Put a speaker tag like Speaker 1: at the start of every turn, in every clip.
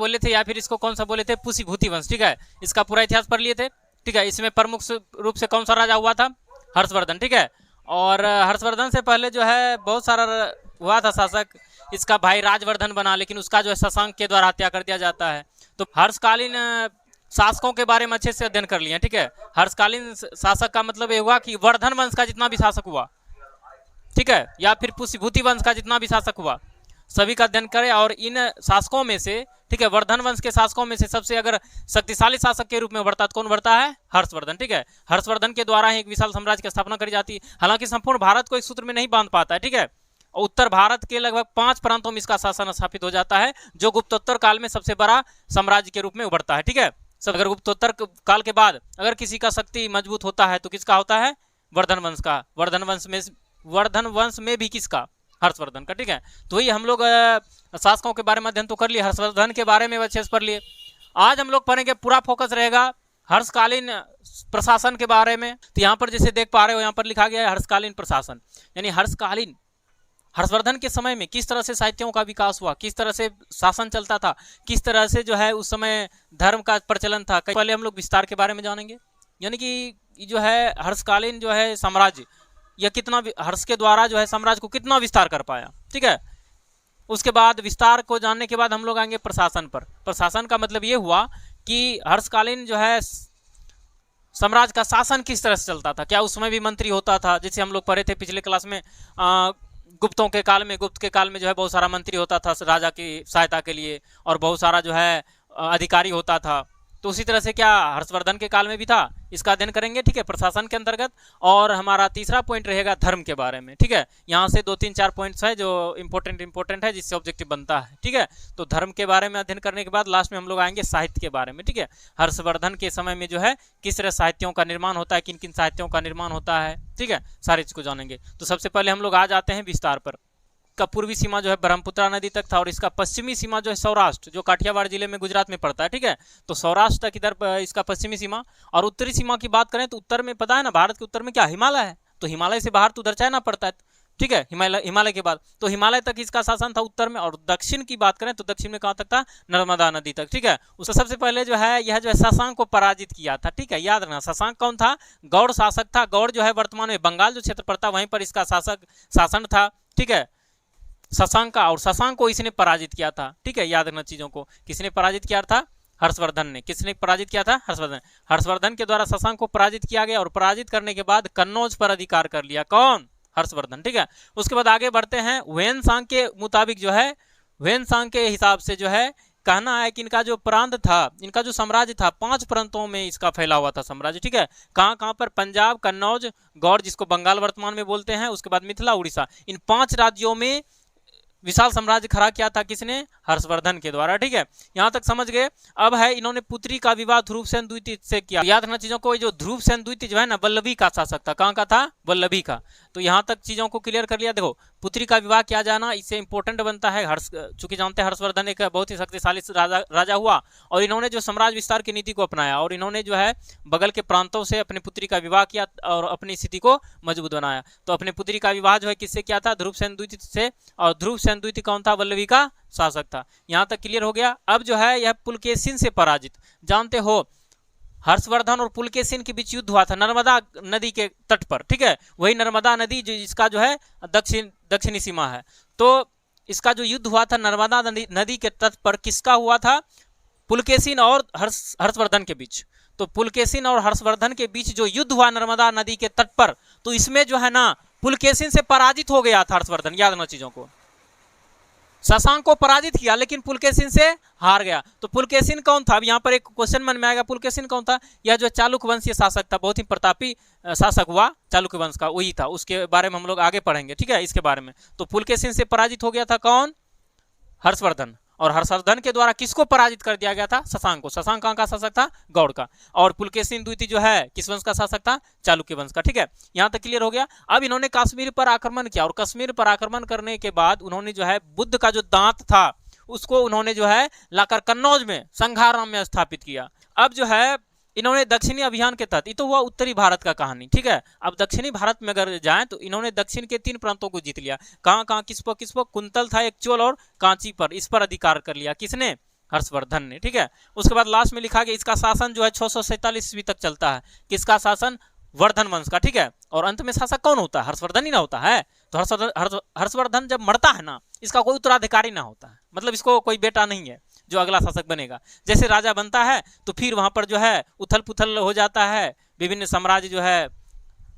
Speaker 1: बोले थे या फिर इसको कौन सा बोले थे, पुष्यभूति वंश। ठीक है, इसका पूरा इतिहास पढ़ लिए थे। ठीक है, इसमें प्रमुख रूप से कौन सा राजा हुआ था, हर्षवर्धन। ठीक है, और हर्षवर्धन से पहले जो है बहुत सारा हुआ था शासक, इसका भाई राजवर्धन बना, लेकिन उसका जो है शशांक के द्वारा हत्या कर दिया जाता है। तो हर्षकालीन शासकों के बारे में अच्छे से अध्ययन कर लिए। ठीक है, हर्षकालीन शासक का मतलब ये हुआ कि वर्धन वंश का जितना भी शासक हुआ, ठीक है, या फिर पुष्यभूति वंश का जितना भी शासक हुआ, सभी का अध्ययन करें। और इन शासकों में से, ठीक है, वर्धन वंश के शासकों में से सबसे अगर शक्तिशाली शासक के रूप में उभरता तो कौन उभरता है, हर्षवर्धन। ठीक है, हर्षवर्धन के द्वारा ही एक विशाल साम्राज्य की स्थापना करी जाती है। हालांकि संपूर्ण भारत को एक सूत्र में नहीं बांध पाता है। ठीक है, उत्तर भारत के लगभग 5 प्रांतों में इसका शासन स्थापित हो जाता है, जो गुप्तोत्तर काल में सबसे बड़ा साम्राज्य के रूप में उभरता है। ठीक है, सब अगर गुप्तोत्तर काल के बाद अगर किसी का शक्ति मजबूत होता है तो किसका होता है, वर्धन वंश का। वर्धन वंश में भी किसका, हर्षवर्धन का। ठीक है, तो वही हम लोग शासकों के बारे में अध्ययन तो कर लिए, हर्षवर्धन के बारे में अच्छे से पढ़ लिए। आज हम लोग पढ़ेंगे, पूरा फोकस रहेगा हर्षकालीन प्रशासन के बारे में। तो यहाँ पर जैसे देख पा रहे हो, यहाँ पर लिखा गया है हर्षकालीन प्रशासन, यानी हर्षवर्धन के समय में किस तरह से साहित्यों का विकास हुआ, किस तरह से शासन चलता था, किस तरह से जो है उस समय धर्म का प्रचलन था। पहले हम लोग विस्तार के बारे में जानेंगे, यानी कि जो है हर्षकालीन जो है साम्राज्य, यह कितना, हर्ष के द्वारा जो है साम्राज्य को कितना विस्तार कर पाया। ठीक है, उसके बाद विस्तार को जानने के बाद हम लोग आएंगे प्रशासन पर। प्रशासन का मतलब ये हुआ कि हर्षकालीन जो है साम्राज्य का शासन किस तरह से चलता था, क्या उस समय भी मंत्री होता था, जैसे हम लोग पढ़े थे पिछले क्लास में, गुप्त के काल में जो है बहुत सारा मंत्री होता था राजा की सहायता के लिए, और बहुत सारा जो है अधिकारी होता था। तो उसी तरह से क्या हर्षवर्धन के काल में भी था, इसका अध्ययन करेंगे। ठीक है, प्रशासन के अंतर्गत। और हमारा तीसरा पॉइंट रहेगा धर्म के बारे में। ठीक है, यहाँ से 2-3-4 पॉइंट्स है जो इंपॉर्टेंट है, जिससे ऑब्जेक्टिव बनता है। ठीक है, तो धर्म के बारे में अध्ययन करने के बाद लास्ट में हम लोग आएंगे साहित्य के बारे में। ठीक है, हर्षवर्धन के समय में जो है किस तरह साहित्यों का निर्माण होता है, किन किन साहित्यों का निर्माण होता है। ठीक है, सारी चीज को जानेंगे। तो सबसे पहले हम लोग आ जाते हैं विस्तार पर। का पूर्वी सीमा जो है ब्रह्मपुत्रा नदी तक था, और इसका पश्चिमी सीमा जो है सौराष्ट्र, जो काठियावाड़ जिले में गुजरात में पड़ता है। ठीक है, तो सौराष्ट्र तक इधर इसका पश्चिमी सीमा। और उत्तरी सीमा की बात करें तो उत्तर में पता है ना, भारत के उत्तर में क्या हिमालय है, तो हिमालय से बाहर तो उधर चाइना पड़ता है। ठीक है, हिमालय के बाद तो हिमालय तक इसका शासन था उत्तर में। और दक्षिण की बात करें तो दक्षिण में कहाँ तक था, नर्मदा नदी तक। ठीक है, उससे सबसे पहले जो है यह जो है शशांक को पराजित किया था। ठीक है, याद रखना, शशांक कौन था, गौड़ शासक था। गौड़ जो है वर्तमान में बंगाल जो क्षेत्र पड़ता है वहीं पर इसका शासन था। ठीक है, शशांक का, और शशांक को इसने पराजित किया था। ठीक है, याद रखना चीजों को, किसने पराजित किया था, हर्षवर्धन ने। किसने पराजित किया था, हर्षवर्धन के द्वारा शशांक को पराजित किया गया। और पराजित करने के बाद कन्नौज पर अधिकार कर लिया, कौन, हर्षवर्धन। ठीक है, उसके बाद आगे बढ़ते हैं। ह्वेनसांग के मुताबिक जो है, ह्वेनसांग के हिसाब से जो है कहना है कि इनका जो प्रांत था, इनका जो साम्राज्य था, 5 प्रांतों में इसका फैला हुआ था साम्राज्य। ठीक है, कहाँ कहाँ पर, पंजाब, कन्नौज, गौड़ जिसको बंगाल वर्तमान में बोलते हैं, उसके बाद मिथिला, उड़ीसा, इन 5 राज्यों में विशाल साम्राज्य खड़ा किया था किसने, हर्षवर्धन के द्वारा। ठीक है, यहां तक समझ गए। अब है इन्होंने पुत्री का विवाह ध्रुवसेन द्वितीय से किया। याद रखना चीजों को, जो ध्रुवसेन द्वितीय जो है ना, वल्लभी का शासक था। कहां का था, वल्लभी का। तो यहां तक चीजों को क्लियर कर लिया। देखो, पुत्री का विवाह किया जाना इससे इंपॉर्टेंट बनता है। चूंकि जानते हैं हर्षवर्धन एक बहुत ही शक्तिशाली राजा हुआ, और इन्होंने जो साम्राज्य विस्तार की नीति को अपनाया, और इन्होंने जो है बगल के प्रांतों से अपनी पुत्री का विवाह किया और अपनी स्थिति को मजबूत बनाया। तो अपनी पुत्री का विवाह जो है किससे किया था, ध्रुवसेन द्वितीय से। और ध्रुवसेन द्वितीय कौन था, वल्लभी का शासक था। यहां तक क्लियर हो गया। अब जो है यह पुलकेशिन से पराजित, जानते हो हर्षवर्धन और पुलकेशिन के बीच युद्ध हुआ था नर्मदा नदी के तट पर। ठीक है, वही नर्मदा नदी जो इसका जो है दक्षिणी सीमा है। तो इसका जो युद्ध हुआ था नर्मदा नदी के तट पर, किसका हुआ था, पुलकेशिन और हर्षवर्धन के बीच। तो पुलकेशिन और हर्षवर्धन के बीच जो युद्ध हुआ नर्मदा नदी के तट पर, तो इसमें जो है ना पुलकेशिन से पराजित हो गया था हर्षवर्धन। याद रखना चीजों को, शशांक को पराजित किया लेकिन पुलकेशिन से हार गया। तो पुलकेशिन कौन था, अब यहाँ पर एक क्वेश्चन मन में आएगा, पुलकेशिन कौन था। यह जो चालुक्य वंशीय शासक था, बहुत ही प्रतापी शासक हुआ चालुक्य वंश का, वही था। उसके बारे में हम लोग आगे पढ़ेंगे। ठीक है, इसके बारे में। तो पुलकेशिन से पराजित हो गया था कौन, हर्षवर्धन। और हर्षवर्धन के द्वारा किसको पराजित कर दिया गया था, शशांक को। शशांक कहाँ का शासक था, गौड़ का। और पुलकेशिन द्वितीय जो है किस वंश का शासक था, चालुक्य वंश का। ठीक है, यहाँ तक क्लियर हो गया। अब इन्होंने कश्मीर पर आक्रमण किया, और कश्मीर पर आक्रमण करने के बाद उन्होंने जो है बुद्ध का जो दांत था उसको उन्होंने जो है लाकर कन्नौज में संघाराम में स्थापित किया। अब जो है इन्होंने दक्षिणी अभियान के तहत, ये तो हुआ उत्तरी भारत का कहानी। ठीक है, अब दक्षिणी भारत में अगर जाएं तो इन्होंने दक्षिण के 3 प्रांतों को जीत लिया। कहाँ कहाँ, किस पर, कुंतल था एक, चोल और कांची पर, इस पर अधिकार कर लिया किसने, हर्षवर्धन ने, ठीक है। उसके बाद लास्ट में लिखा गया इसका शासन जो है 647 ईस्वी तक चलता है। किसका शासन? वर्धन वंश का, ठीक है। और अंत में शासक कौन होता है? हर्षवर्धन ही ना होता है। तो हर्षवर्धन जब मरता है ना, इसका कोई उत्तराधिकारी ना होता है, मतलब इसको कोई बेटा नहीं है जो अगला शासक बनेगा। जैसे राजा बनता है तो फिर वहां पर जो है उथल पुथल हो जाता है, विभिन्न साम्राज्य जो है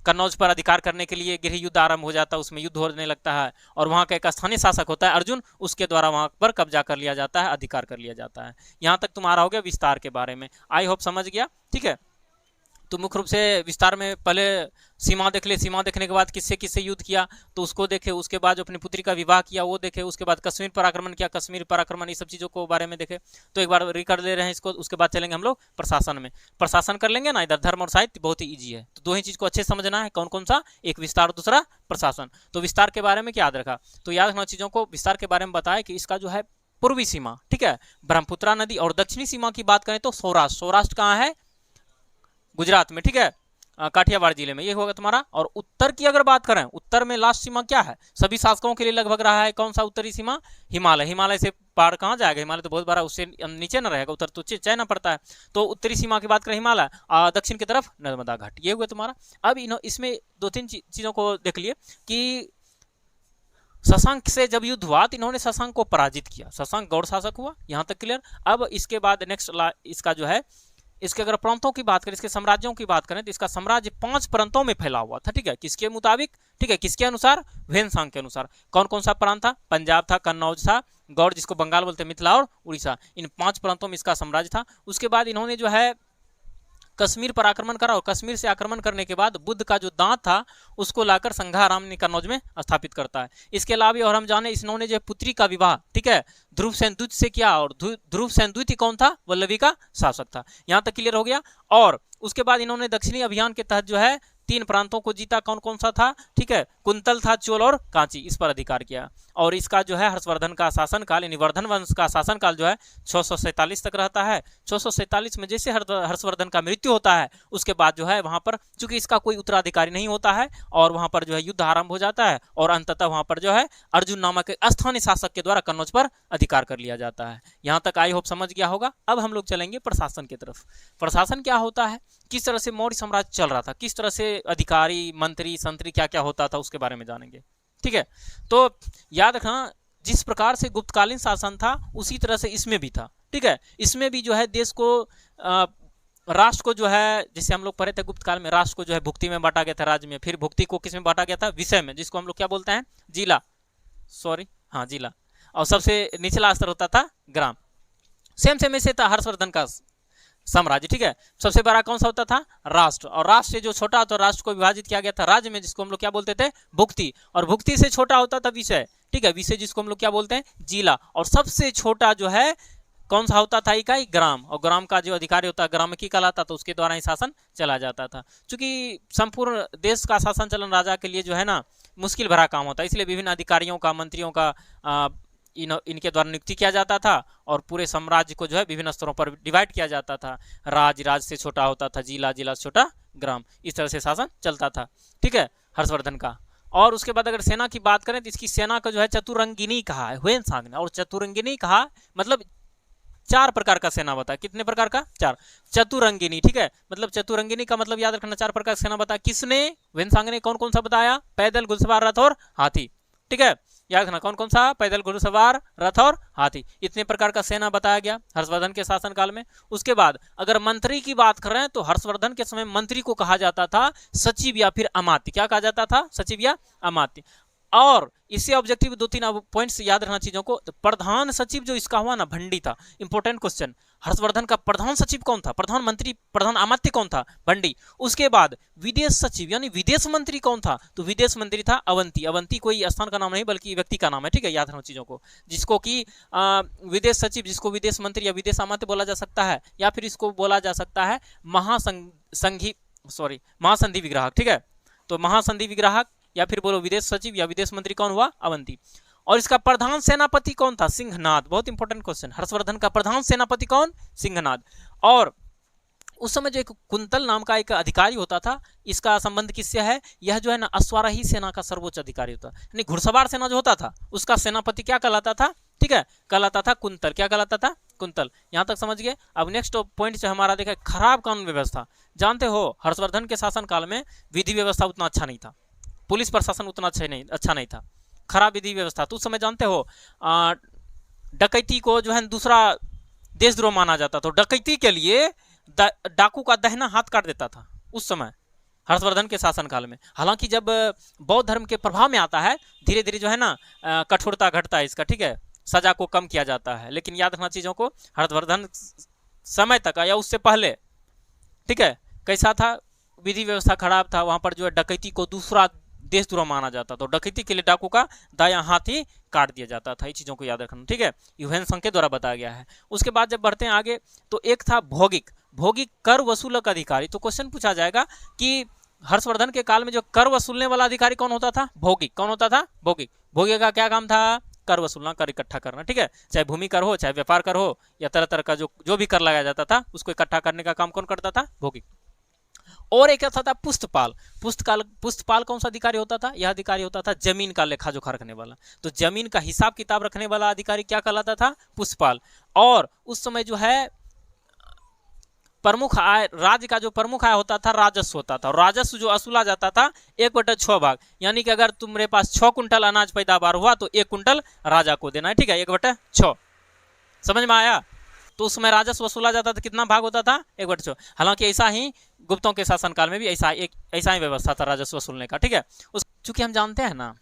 Speaker 1: कन्नौज पर अधिकार करने के लिए गृह युद्ध आरंभ हो जाता है, उसमें युद्ध होने लगता है, और वहाँ का एक स्थानीय शासक होता है अर्जुन, उसके द्वारा वहाँ पर कब्जा कर लिया जाता है, अधिकार कर लिया जाता है। यहाँ तक तुम्हारा हो गया विस्तार के बारे में, आई होप समझ गया, ठीक है। तो मुख्य रूप से विस्तार में पहले सीमा देख ले, सीमा देखने के बाद किससे किससे युद्ध किया तो उसको देखे, उसके बाद जो अपनी पुत्री का विवाह किया वो देखे, उसके बाद कश्मीर पर आक्रमण किया, कश्मीर पर आक्रमण, ये सब चीज़ों को बारे में देखे। तो एक बार रिकॉर्ड ले रहे हैं इसको, उसके बाद चलेंगे हम लोग प्रशासन में। प्रशासन कर लेंगे ना, इधर धर्म और साहित्य बहुत ही ईजी है, तो दो ही चीज़ को अच्छे समझना है, कौन कौन सा, एक विस्तार दूसरा प्रशासन। तो विस्तार के बारे में क्या याद रखा, तो याद रखना चीज़ों को, विस्तार के बारे में बताया कि इसका जो है पूर्वी सीमा, ठीक है, ब्रह्मपुत्रा नदी, और दक्षिणी सीमा की बात करें तो सौराष्ट्र, सौराष्ट्र कहाँ है? गुजरात में, ठीक है, काठियावाड़ जिले में, ये होगा तुम्हारा। और उत्तर की अगर बात करें, उत्तर में लास्ट सीमा क्या है? सभी शासकों के लिए लगभग रहा है कौन सा उत्तरी सीमा? हिमालय। हिमालय से पार कहाँ जाएगा? हिमालय तो बहुत बड़ा, उससे नीचे न रहेगा, उत्तर तो चाइना पड़ता है। तो उत्तरी सीमा की बात करें हिमालय, दक्षिण की तरफ नर्मदा घाट, ये हुआ तुम्हारा। अब इसमें दो तीन चीज़ों को देख लिए कि शशांक से जब युद्ध हुआ तो इन्होंने शशांक को पराजित किया, शशांक गौड़ शासक हुआ, यहाँ तक क्लियर। अब इसके बाद नेक्स्ट इसका जो है, इसके अगर प्रांतों की बात करें, इसके साम्राज्यों की बात करें तो इसका साम्राज्य 5 प्रांतों में फैला हुआ था, ठीक है, किसके मुताबिक? ठीक है, किसके अनुसार? ह्वेनसांग के अनुसार। कौन कौन सा प्रांत था? पंजाब था, कन्नौज था, गौड़ जिसको बंगाल बोलते हैं, मिथिला और उड़ीसा, इन 5 प्रांतों में इसका साम्राज्य था। उसके बाद इन्होंने जो है कश्मीर पर आक्रमण करा, और कश्मीर से आक्रमण करने के बाद बुद्ध का जो दांत था उसको लाकर संघाराम कन्नौज में स्थापित करता है। इसके अलावा और हम जाने इन्होंने जो पुत्री का विवाह, ठीक है, ध्रुव सेन द्वितीय से किया, और ध्रुव सेन द्वितीय कौन था? वल्लभी का शासक था। यहाँ तक क्लियर हो गया। और उसके बाद इन्होंने दक्षिणी अभियान के तहत जो है 3 प्रांतों को जीता, कौन कौन सा था? ठीक है, कुंतल था, चोल और कांची, इस पर अधिकार किया। और इसका जो है हर्षवर्धन का शासनकाल, यानी वर्धन वंश का शासनकाल जो है 647 तक रहता है। 647 में जैसे हर्षवर्धन का मृत्यु होता है, उसके बाद जो है वहां पर चूंकि इसका कोई उत्तराधिकारी नहीं होता है, और वहां पर जो है युद्ध आरंभ हो जाता है, और अंततः वहां पर जो है अर्जुन नामक स्थानीय शासक के द्वारा कन्नौज पर अधिकार कर लिया जाता है। यहाँ तक आई होप समझ गया होगा। अब हम लोग चलेंगे प्रशासन की तरफ। प्रशासन क्या होता है, किस तरह से मौर्य साम्राज्य चल रहा था, किस तरह से अधिकारी, मंत्री, संतरी क्या क्या होता था, उसके बारे में जानेंगे, ठीक है। तो याद रखना, जिस प्रकार से गुप्तकालीन शासन था उसी तरह से इसमें भी था, ठीक है। इसमें भी जो है देश को, राष्ट्र को जो है, जैसे हम लोग पढ़े थे गुप्तकाल में, राष्ट्र को जो है भुक्ति में बांटा गया था, राज्य में, फिर भुक्ति को किस में बांटा गया था? विषय में, जिसको हम लोग क्या बोलते हैं? जिला, हाँ जिला। और सबसे निचला स्तर होता था ग्राम। सेम ऐसे था हर्षवर्धन का साम्राज्य, ठीक है। सबसे बड़ा कौन सा होता था? राष्ट्र। और राष्ट्र से जो छोटा होता, राष्ट्र को विभाजित किया गया था राज्य में, जिसको हम लोग क्या बोलते थे? भुक्ति। और भुक्ति से छोटा होता था विषय, ठीक है, विषय जिसको हम लोग क्या बोलते हैं? जिला। और सबसे छोटा जो है कौन सा होता था? इकाई, ग्राम। और ग्राम का जो अधिकारी होता है ग्रामकी कहलाता, तो उसके द्वारा ही शासन चला जाता था। चूंकि संपूर्ण देश का शासन चलन राजा के लिए जो है ना मुश्किल भरा काम होता है, इसलिए विभिन्न अधिकारियों का, मंत्रियों का इनके द्वारा नियुक्ति किया जाता था, और पूरे साम्राज्य को जो है विभिन्न स्तरों पर डिवाइड किया जाता था। राज से छोटा होता था जिला, जिला से छोटा ग्राम, इस तरह से शासन चलता था, ठीक है, हर्षवर्धन का। और उसके बाद अगर सेना की बात करें तो इसकी सेना को जो है चतुरंगिनी कहा है ह्वेनसांग ने। और चतुरंगिनी कहा मतलब 4 प्रकार का सेना बताया। कितने प्रकार का? 4। चतुरंगिनी, ठीक है, मतलब चतुरंगिनी का मतलब याद रखना 4 प्रकार का सेना बताया। किसने? ह्वेनसांग ने। कौन कौन सा बताया? पैदल, घुड़सवार, रथ और हाथी, ठीक है, याद रखना कौन कौन सा? पैदल, घुड़सवार, रथ और हाथी, इतने प्रकार का सेना बताया गया हर्षवर्धन के शासनकाल में। उसके बाद अगर मंत्री की बात कर रहे हैं तो हर्षवर्धन के समय मंत्री को कहा जाता था सचिव या फिर अमात्य। क्या कहा जाता था? सचिव या अमात्य। और इससे ऑब्जेक्टिव 2-3 पॉइंट्स याद रखना चीजों को। तो प्रधान सचिव जो इसका हुआ ना, भंडी था। इंपॉर्टेंट क्वेश्चन, हर्षवर्धन का प्रधान सचिव कौन था? प्रधानमंत्री, प्रधान अमात्य कौन था? भंडी। उसके बाद विदेश सचिव यानी विदेश मंत्री कौन था? तो विदेश मंत्री था अवंती। अवंती कोई स्थान का नाम नहीं बल्कि व्यक्ति का नाम है, ठीक है, याद रखना चीजों को। जिसको कि विदेश सचिव, जिसको विदेश मंत्री या विदेश अमात्य बोला जा सकता है, या फिर इसको बोला जा सकता है महासंधि विग्राहक, ठीक है। तो महासंधि विग्राहक या फिर बोलो विदेश सचिव या विदेश मंत्री कौन हुआ? अवंती। और इसका प्रधान सेनापति कौन था? सिंहनाद। बहुत इंपॉर्टेंट क्वेश्चन, हर्षवर्धन का प्रधान सेनापति कौन? सिंहनाद। और उस समय जो एक कुंतल नाम का एक अधिकारी होता था, इसका संबंध किससे है? यह जो है ना अश्वारोही सेना का सर्वोच्च अधिकारी होता, यानी घुड़सवार सेना जो होता था उसका सेनापति क्या कहलाता था? ठीक है, कहलाता था कुंतल। क्या कहलाता था? कुंतल। यहाँ तक समझ गए। अब नेक्स्ट पॉइंट जो हमारा देखा, खराब कानून व्यवस्था। जानते हो हर्षवर्धन के शासन काल में विधि व्यवस्था उतना अच्छा नहीं था, पुलिस प्रशासन उतना अच्छा नहीं था, खराब विधि व्यवस्था। तो उस समय जानते हो डकैती को जो है दूसरा देशद्रोह माना जाता, तो डकैती के लिए डाकू का दाहिना हाथ काट देता था उस समय हर्षवर्धन के शासनकाल में। हालांकि जब बौद्ध धर्म के प्रभाव में आता है, धीरे धीरे जो है ना कठोरता घटता है इसका, ठीक है, सजा को कम किया जाता है। लेकिन याद रखना चीज़ों को, हर्षवर्धन समय तक या उससे पहले, ठीक है, कैसा था, विधि व्यवस्था खराब था। वहाँ पर जो है डकैती को दूसरा देशद्रोह माना जाता, तो डकैती के लिए डाकू का दायां हाथ ही काट दिया जाता था। ये चीज़ों को याद रखना, ठीक है, ह्यूएन संघ के द्वारा बताया गया है। उसके बाद जब बढ़ते हैं आगे, तो एक था भौगिक कर वसूलक अधिकारी। तो क्वेश्चन पूछा जाएगा कि हर्षवर्धन के काल में जो कर वसूलने वाला अधिकारी कौन होता था? भौगिक। कौन होता था? भौगिक। भौगिक का क्या काम था? कर वसूलना, कर इकट्ठा करना, ठीक है, चाहे भूमि कर हो, चाहे व्यापार कर हो, या तरह तरह का जो भी कर लगाया जाता था उसको इकट्ठा करने का काम कौन करता था? भौगिक। और एक था पुस्तपाल। पुस्तपाल कौन सा अधिकारी होता था? यह अधिकारी होता था जमीन का लेखा जोखा रखने वाला। तो जमीन का हिसाब किताब रखने वाला अधिकारी क्या कहलाता था? पुस्तपाल। और उस समय जो है प्रमुख आय, राज्य का जो प्रमुख आय होता था राजस्व होता था। राजस्व जो वसूला जाता था 1/6 भाग, यानी कि अगर तुम्हारे पास 6 कुंटल अनाज पैदावार हुआ तो 1 कुंटल राजा को देना है, ठीक है, 1/6। समझ में आया? तो उसमें राजस्व वसूला जाता था, कितना भाग होता था? 1/6। हालांकि ऐसा ही गुप्तों के शासनकाल में भी ऐसा ही व्यवस्था था राजस्व वसूलने का, ठीक है। चूंकि हम जानते हैं ना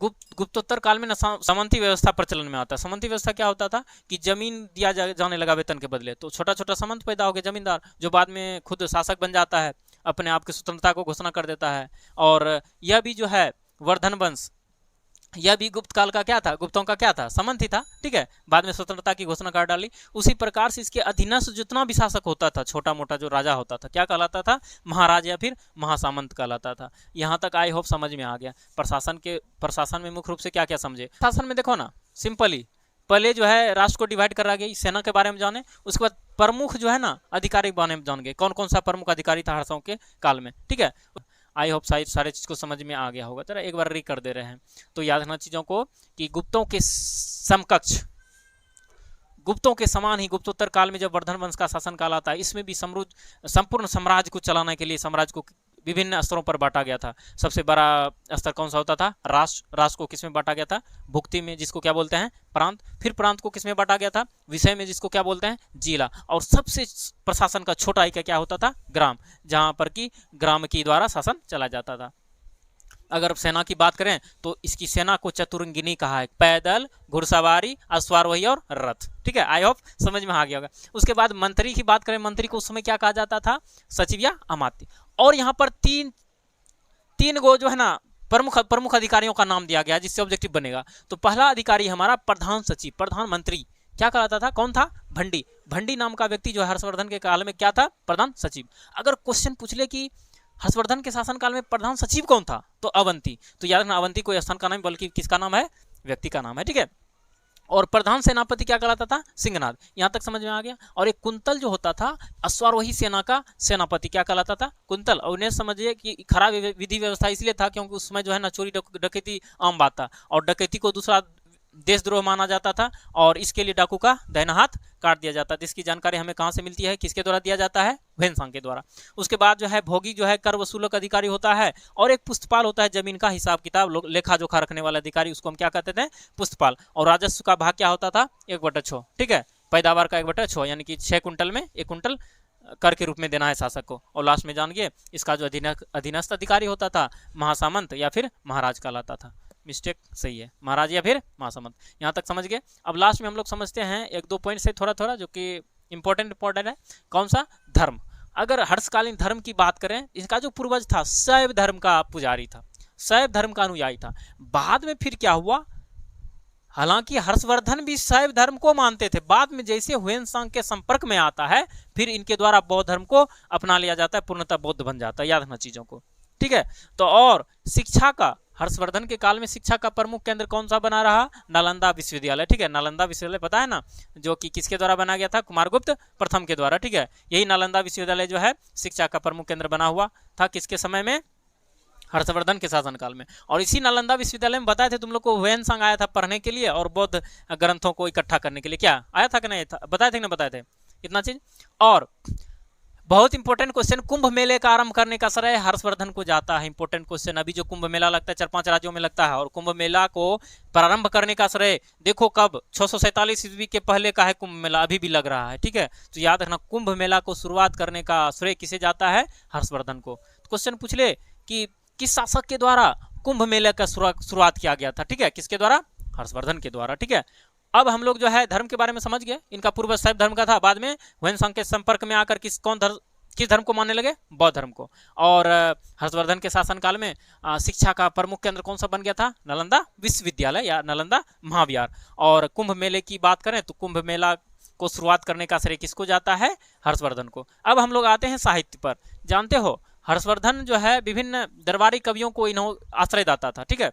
Speaker 1: गुप्तोत्तर काल में ना सामंती व्यवस्था प्रचलन में आता है। सामंती व्यवस्था क्या होता था कि जमीन दिया जाने लगा वेतन के बदले, तो छोटा छोटा सामंत पैदा हो गया जमींदार, जो बाद में खुद शासक बन जाता है, अपने आप की स्वतंत्रता को घोषणा कर देता है। और यह भी जो है वर्धन वंश, यह भी गुप्त काल का क्या था? गुप्तों का क्या था? सामंत ही था, ठीक है, बाद में स्वतंत्रता की घोषणा कर डाली। उसी प्रकार से इसके अधीनस्थ जितना भी शासक होता था, छोटा मोटा जो राजा होता था, क्या कहलाता था? महाराज या फिर महासामंत कहलाता था। यहाँ तक आई होप समझ में आ गया। प्रशासन में मुख्य रूप से क्या क्या समझे? शासन में देखो ना, सिंपली पहले जो है राष्ट्र को डिवाइड करा गया, सेना के बारे में जाने, उसके बाद प्रमुख जो है ना अधिकारी के बारे में जान गए, कौन कौन सा प्रमुख अधिकारी था हर्षों के काल में, ठीक है। आई होप सारे चीज़ को समझ में आ गया होगा। चलो एक बार री कर दे रहे हैं। तो याद रखना चीज़ों को कि गुप्तों के समकक्ष, गुप्तों के समान ही गुप्तोत्तर काल में जब वर्धन वंश का शासन काल आता है, इसमें भी संपूर्ण साम्राज्य को चलाने के लिए साम्राज्य को विभिन्न स्तरों पर बांटा गया था। सबसे बड़ा स्तर कौन सा होता था? राष्ट्र को किस में बांटा गया था? भुक्ति में, जिसको क्या बोलते हैं? प्रांत। फिर प्रांत को किस में बांटा गया था? विषय में, जिसको क्या बोलते हैं? जिला। और सबसे प्रशासन का छोटा इकाई क्या होता था? ग्राम, जहां पर कि ग्राम की द्वारा शासन चला जाता था। अगर सेना की बात करें तो इसकी सेना को चतुरंगिनी कहा है, पैदल, घुड़सवारी, अश्वारोही और रथ, ठीक है। आई होप समझ में आ गया होगा। उसके बाद मंत्री की बात करें, मंत्री को उस समय क्या कहा जाता था? सचिव या अमात्य। और यहाँ पर तीन गो जो है ना प्रमुख अधिकारियों का नाम दिया गया जिससे ऑब्जेक्टिव बनेगा। तो पहला अधिकारी हमारा प्रधान सचिव, प्रधानमंत्री क्या कहलाता था? कौन था? भंडी। भंडी नाम का व्यक्ति जो है हर्षवर्धन के काल में क्या था? प्रधान सचिव। अगर क्वेश्चन पूछ ले कि हर्षवर्धन के शासनकाल में प्रधान सचिव कौन था, तो अवंती। तो याद रखना, अवंती कोई स्थान का नाम बल्कि किसका नाम है? व्यक्ति का नाम है, ठीक है। और प्रधान सेनापति क्या कहलाता था? सिंहनाद। यहां तक समझ में आ गया। और एक कुंतल जो होता था अश्वारोही सेना का सेनापति, क्या कहलाता था? कुंतल। और उन्हें समझिए कि खराब विधि व्यवस्था इसलिए था क्योंकि उस समय जो है ना चोरी डकैती आम बात था, और डकैती को दूसरा देशद्रोह माना जाता था, और इसके लिए डाकू का दाहिना हाथ काट दिया जाता है। जिसकी जानकारी हमें कहां से मिलती है? किसके द्वारा दिया जाता है? ह्यूएन सांग के द्वारा। उसके बाद जो है भोगी जो है कर वसूलक अधिकारी होता है, और एक पुस्तपाल होता है जमीन का हिसाब किताब लेखा जोखा रखने वाला अधिकारी, उसको हम क्या कहते थे? पुस्तपाल। और राजस्व का भाग क्या होता था? 1/6, ठीक है, पैदावार का 1/6, यानी कि 6 कुंटल में 1 कुंटल कर के रूप में देना है शासक को। और लास्ट में जानिए इसका जो अधीनस्थ अधिकारी होता था महासामंत या फिर महाराज कहलाता था। मिस्टेक सही है, महाराज या फिर महासामंत। यहाँ तक समझ गए। अब लास्ट में हम लोग समझते हैं 1-2 पॉइंट से थोड़ा थोड़ा, जो कि इंपॉर्टेंट है। कौन सा? धर्म। अगर हर्षकालीन धर्म की बात करें, इसका जो पूर्वज था शैव धर्म का पुजारी था, शैव धर्म का अनुयायी था। बाद में फिर क्या हुआ? हालांकि हर्षवर्धन भी शैव धर्म को मानते थे, बाद में जैसे ह्यूएन सांग के संपर्क में आता है फिर इनके द्वारा बौद्ध धर्म को अपना लिया जाता है, पूर्णतः बौद्ध बन जाता है। याद रखना चीजों को, ठीक है। तो और शिक्षा का, हर्षवर्धन के काल में शिक्षा का प्रमुख केंद्र कौन सा बना रहा? नालंदा विश्वविद्यालय, ठीक है। नालंदा विश्वविद्यालय पता है ना, जो कि किसके द्वारा बना गया था? कुमारगुप्त प्रथम के द्वारा, ठीक है। यही नालंदा विश्वविद्यालय जो है शिक्षा का प्रमुख केंद्र बना हुआ था किसके समय में? हर्षवर्धन के शासनकाल में। और इसी नालंदा विश्वविद्यालय में बताए थे तुम लोग को ह्वेनसांग आया था पढ़ने के लिए और बौद्ध ग्रंथों को इकट्ठा करने के लिए। क्या आया था कि नहीं था, बताए थे कि नहीं बताए थे इतना चीज। और बहुत इंपॉर्टेंट क्वेश्चन, कुंभ मेले का आरंभ करने का श्रेय हर्षवर्धन को जाता है। इंपॉर्टेंट क्वेश्चन, अभी जो कुंभ मेला लगता है 4-5 राज्यों में लगता है, और कुंभ मेला को प्रारंभ करने का श्रेय देखो कब, 647 ईस्वी के पहले का है कुंभ मेला, अभी भी लग रहा है, ठीक है। तो याद रखना कुंभ मेला को शुरुआत करने का श्रेय किसे जाता है, हर्षवर्धन को। क्वेश्चन पूछ ले कि किस शासक के द्वारा कुंभ मेले का शुरुआत किया गया था, ठीक है, किसके द्वारा, हर्षवर्धन के द्वारा, ठीक है। अब हम लोग जो है धर्म के बारे में समझ गए, इनका पूर्वज शैव धर्म का था, बाद में ह्वेनसांग के संपर्क में आकर किस धर्म को मानने लगे, बौद्ध धर्म को। और हर्षवर्धन के शासनकाल में शिक्षा का प्रमुख केंद्र कौन सा बन गया था, नालंदा विश्वविद्यालय या नालंदा महाविहार। और कुंभ मेले की बात करें तो कुंभ मेला को शुरुआत करने का श्रेय किसको जाता है, हर्षवर्धन को। अब हम लोग आते हैं साहित्य पर। जानते हो हर्षवर्धन जो है विभिन्न दरबारी कवियों को आश्रय दाता था, ठीक है,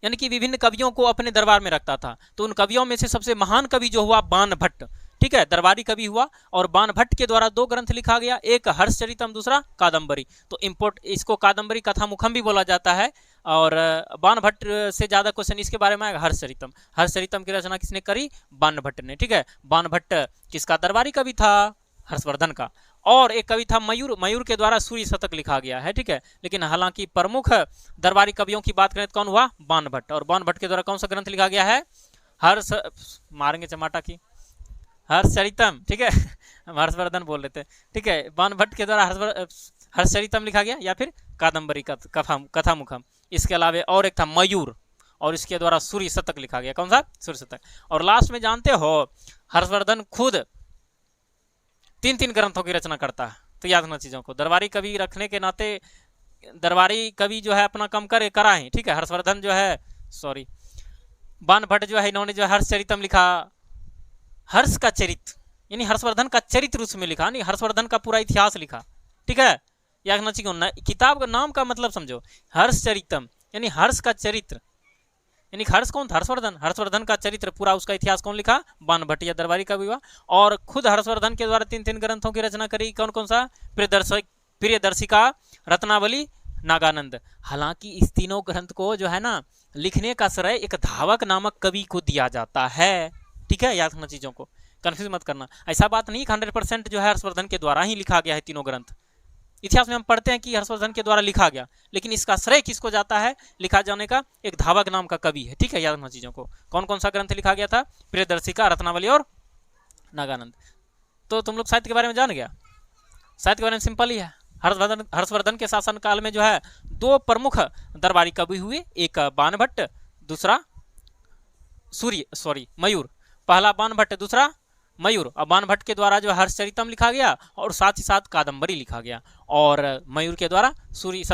Speaker 1: यानी कि विभिन्न कवियों को अपने दरबार में रखता था। तो उन कवियों में से सबसे महान कवि जो हुआ बाणभट्ट, ठीक है, दरबारी कवि हुआ। और बाणभट्ट के द्वारा 2 ग्रंथ लिखा गया, एक हर्षचरितम, दूसरा कादम्बरी। तो इसको कादम्बरी कथामुखम भी बोला जाता है। और बाणभट्ट से ज्यादा क्वेश्चन इसके बारे में आएगा, हर्षचरितम। हर्षचरितम की रचना किसने करी, बाणभट्ट ने, ठीक है। बाणभट्ट किसका दरबारी कवि था, हर्षवर्धन का। और एक कवि था मयूर, मयूर के द्वारा सूर्य शतक लिखा गया है, ठीक है। लेकिन हालांकि प्रमुख दरबारी कवियों की बात करें तो कौन हुआ, बाणभट्ट। और बाणभट्ट के द्वारा कौन सा ग्रंथ लिखा गया है, मारेंगे चमाटा की, हर्षचरितम, ठीक है। हम हर्षवर्धन बोल रहे थे, ठीक है। बाणभट्ट के द्वारा हर्षचरितम लिखा गया, या फिर कादम्बरी कथामुखम। इसके अलावा और एक था मयूर, और इसके द्वारा सूर्य शतक लिखा गया, कौन सा, सूर्य शतक। और लास्ट में जानते हो हर्षवर्धन खुद 3 ग्रंथों की रचना करता है। तो याद रखना चीजों को, दरबारी कवि रखने के नाते दरबारी कवि जो है अपना कम कराएं, ठीक है। हर्षवर्धन जो है, सॉरी, बाणभट्ट जो है, इन्होंने जो हर्षचरितम लिखा, हर्ष का चरित्र, यानी हर्षवर्धन का चरित्र उसमें लिखा, नहीं हर्षवर्धन का पूरा इतिहास लिखा, ठीक है। याद रखना चाहिए, किताब का नाम का मतलब समझो, हर्षचरितम यानी हर्ष का चरित्र, यानी हर्ष कौन था, हर्षवर्धन। हर्षवर्धन का चरित्र पूरा उसका इतिहास कौन लिखा, बाणभट्ट या दरबारी कवि हुआ। और खुद हर्षवर्धन के द्वारा 3 ग्रंथों की रचना करी, कौन कौन सा, प्रियदर्शिका, रत्नावली, नागानंद। हालांकि इस तीनों ग्रंथ को जो है ना लिखने का श्रेय एक धावक नामक कवि को दिया जाता है, ठीक है। याद रखना चीजों को, कंफ्यूज मत करना। ऐसा बात नहीं 100% जो है हर्षवर्धन के द्वारा ही लिखा गया है तीनों ग्रंथ। इतिहास में हम पढ़ते हैं कि हर्षवर्धन के द्वारा लिखा गया, लेकिन इसका श्रेय किसको जाता है, लिखा जाने का, एक धावक नाम का कवि है, ठीक है। याद रखना चीजों को, कौन कौन सा ग्रंथ लिखा गया था, प्रियदर्शिका, रत्नावली और नागानंद। तो तुम लोग साहित्य के बारे में जान गया। साहित्य के बारे में सिंपल ही है। हर्षवर्धन के शासनकाल में जो है 2 प्रमुख दरबारी कवि हुए, एक बाणभट्ट, दूसरा मयूर। पहला बाणभट्ट, दूसरा मयूर। और बाणभट्ट के द्वारा जो हर्षचरितम लिखा गया और साथ ही साथ कादम्बरी लिखा गया। और मयूर के द्वारा सूर्य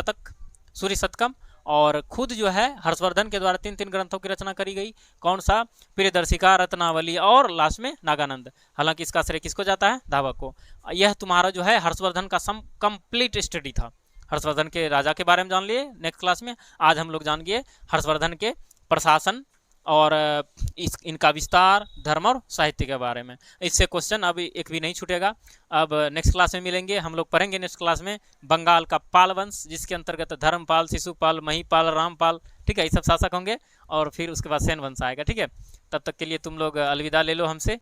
Speaker 1: शतकम। और खुद जो है हर्षवर्धन के द्वारा 3 ग्रंथों की रचना करी गई, कौन सा, प्रियदर्शिका, रत्नावली और लास्ट में नागानंद। हालांकि इसका श्रेय किसको जाता है, धावक को। यह तुम्हारा जो है हर्षवर्धन का कंप्लीट स्टडी था। हर्षवर्धन के राजा के बारे में जान लिए नेक्स्ट क्लास में। आज हम लोग जान गए हर्षवर्धन के प्रशासन और इनका विस्तार, धर्म और साहित्य के बारे में। इससे क्वेश्चन अब एक भी नहीं छूटेगा। अब नेक्स्ट क्लास में मिलेंगे, हम लोग पढ़ेंगे नेक्स्ट क्लास में बंगाल का पाल वंश, जिसके अंतर्गत धर्मपाल, शिशुपाल, महिपाल, रामपाल, ठीक है, ये सब शासक होंगे। और फिर उसके बाद सेन वंश आएगा, ठीक है। तब तक के लिए तुम लोग अलविदा ले लो हमसे।